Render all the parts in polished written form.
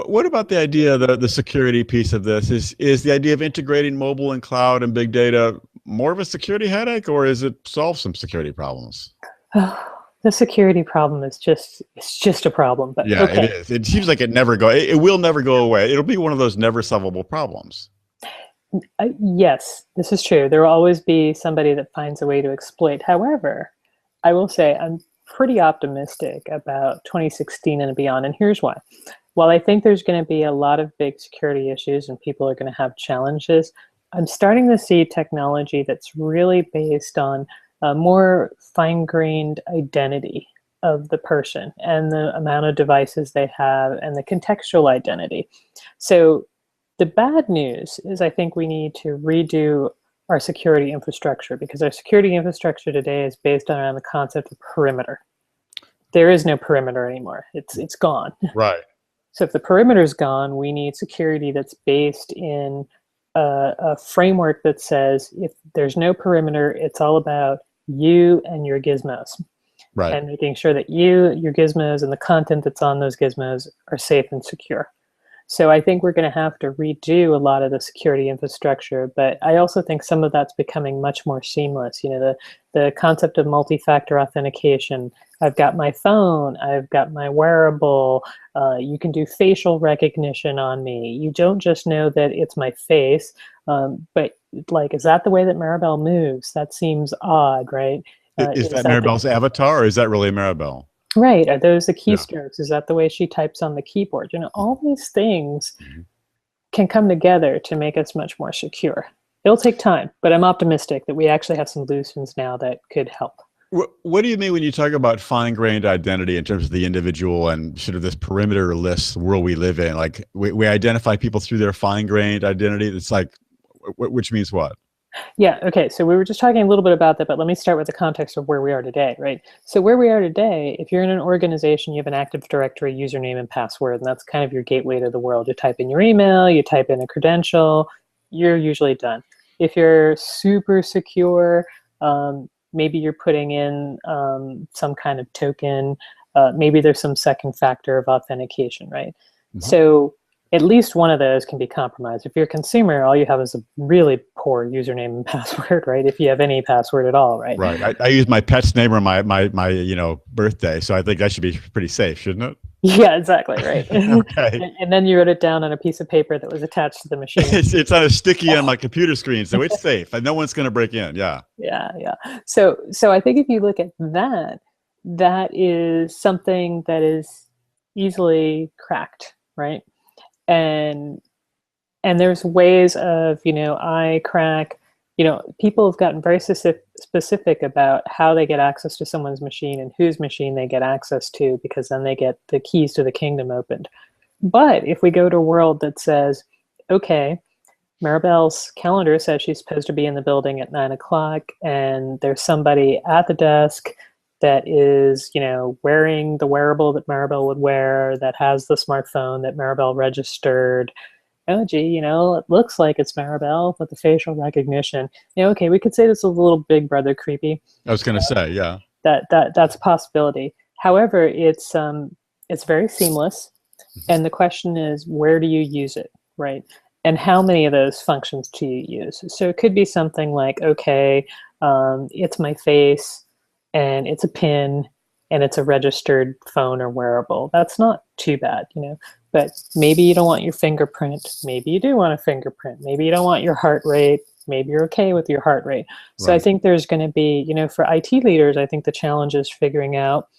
What about the idea, the security piece of this? Is the idea of integrating mobile and cloud and big data more of a security headache, or is it solve some security problems? The security problem is it's just a problem, but Yeah, it okay. is. It seems like it will never go away. It'll be one of those never solvable problems. Yes, this is true. There will always be somebody that finds a way to exploit. However, I will say I'm pretty optimistic about 2016 and beyond, and here's why. While I think there's going to be a lot of big security issues and people are going to have challenges, I'm starting to see technology that's really based on a more fine-grained identity of the person and the amount of devices they have and the contextual identity. So the bad news is I think we need to redo our security infrastructure, because our security infrastructure today is based around the concept of perimeter. There is no perimeter anymore. It's gone. Right. So if the perimeter is gone, we need security that's based in a framework that says if there's no perimeter, it's all about you and your gizmos. Right. And making sure that you, your gizmos, and the content that's on those gizmos are safe and secure. So I think we're going to have to redo a lot of the security infrastructure, but I also think some of that's becoming much more seamless. You know, the concept of multi-factor authentication. I've got my phone, I've got my wearable, you can do facial recognition on me. You don't just know that it's my face, but like, is that the way that Maribel moves? That seems odd, right? Is that Maribel's avatar, or is that really Maribel? Right, are those the Yeah. keystrokes? Is that the way she types on the keyboard? You know, all these things Mhm. can come together to make us much more secure. It'll take time, but I'm optimistic that we actually have some loose ones now that could help. What do you mean when you talk about fine-grained identity in terms of the individual and sort of this perimeter-less world we live in? Like we identify people through their fine-grained identity. It's like, which means what? Yeah, okay, so we were just talking a little bit about that, but let me start with the context of where we are today, right? So where we are today, if you're in an organization, you have an Active Directory username and password, and that's kind of your gateway to the world. You type in your email, you type in a credential, you're usually done. If you're super secure, maybe you're putting in some kind of token, maybe there's some second factor of authentication, right? Mhm. So at least one of those can be compromised. If you're a consumer, all you have is a really poor username and password, right? If you have any password at all, right? Right. I use my pet's name or my birthday, so I think that should be pretty safe, shouldn't it? Yeah, exactly, right. Okay. And then you wrote it down on a piece of paper that was attached to the machine. It's on a sticky on my computer screen, so it's safe and no one's going to break in. Yeah. Yeah, yeah. So I think if you look at that, that is something that is easily cracked, right? And there's ways of, you know, I crack, you know, people have gotten very specific about how they get access to someone's machine and whose machine they get access to, because then they get the keys to the kingdom opened. But if we go to a world that says, okay, Maribel's calendar says she's supposed to be in the building at 9 o'clock, and there's somebody at the desk that is, you know, wearing the wearable that Maribel would wear, that has the smartphone that Maribel registered. Oh, gee, you know, it looks like it's Maribel with the facial recognition. You know, okay, we could say this is a little Big Brother creepy. I was going to say, yeah. That's a possibility. However, it's very seamless, and the question is, where do you use it, right? And how many of those functions do you use? So it could be something like, okay, it's my face, and it's a pin, and it's a registered phone or wearable. That's not too bad, you know. But maybe you don't want your fingerprint. Maybe you do want a fingerprint. Maybe you don't want your heart rate. Maybe you're okay with your heart rate. So I Right. think there's going to be, you know, for IT leaders, I think the challenge is figuring out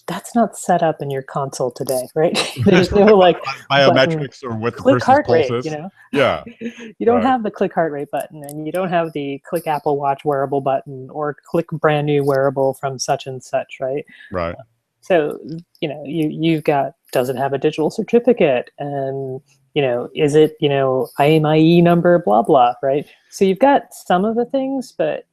that's not set up in your console today, right? There's no like button, Biometrics or what the click person's heart pulse rate, you is. know? Yeah. You don't Right. have the click heart rate button, and you don't have the click Apple Watch wearable button or click brand new wearable from such and such, right? Right. So, you know, you've got, does it have a digital certificate? And, you know, is it, you know, IMIE number, blah, blah, right? So you've got some of the things, but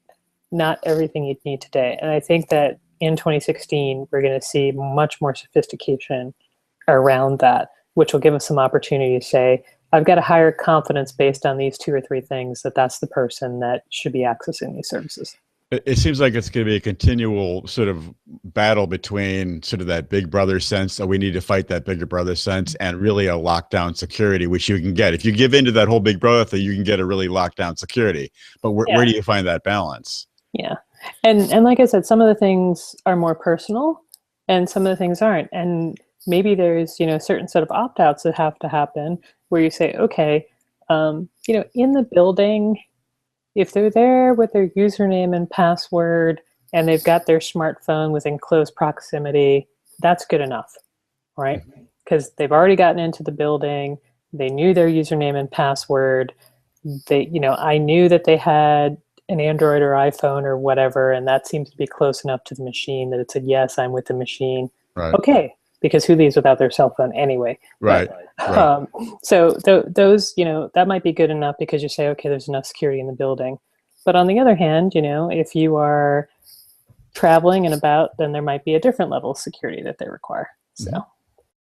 not everything you'd need today. And I think that in 2016, we're going to see much more sophistication around that, which will give us some opportunity to say, I've got a higher confidence based on these 2 or 3 things that that's the person that should be accessing these services. It seems like it's going to be a continual sort of battle between sort of that big brother sense that we need to fight that bigger brother sense and really a lockdown security, which you can get. If you give into that whole big brother thing, you can get a really lockdown security. But where Yeah. do you find that balance? Yeah. And like I said, some of the things are more personal and some of the things aren't. And maybe there's, a certain set of opt-outs that have to happen where you say, okay, in the building, if they're there with their username and password and they've got their smartphone within close proximity, that's good enough, right? Because they've already gotten into the building, they knew their username and password. I knew that they had an Android or iPhone or whatever, and that seems to be close enough to the machine that it said, yes, I'm with the machine. Right. Okay, because who leaves without their cell phone anyway? Right. But, Right. so those, that might be good enough because you say, okay, there's enough security in the building. But on the other hand, if you are traveling and about, then there might be a different level of security that they require. So.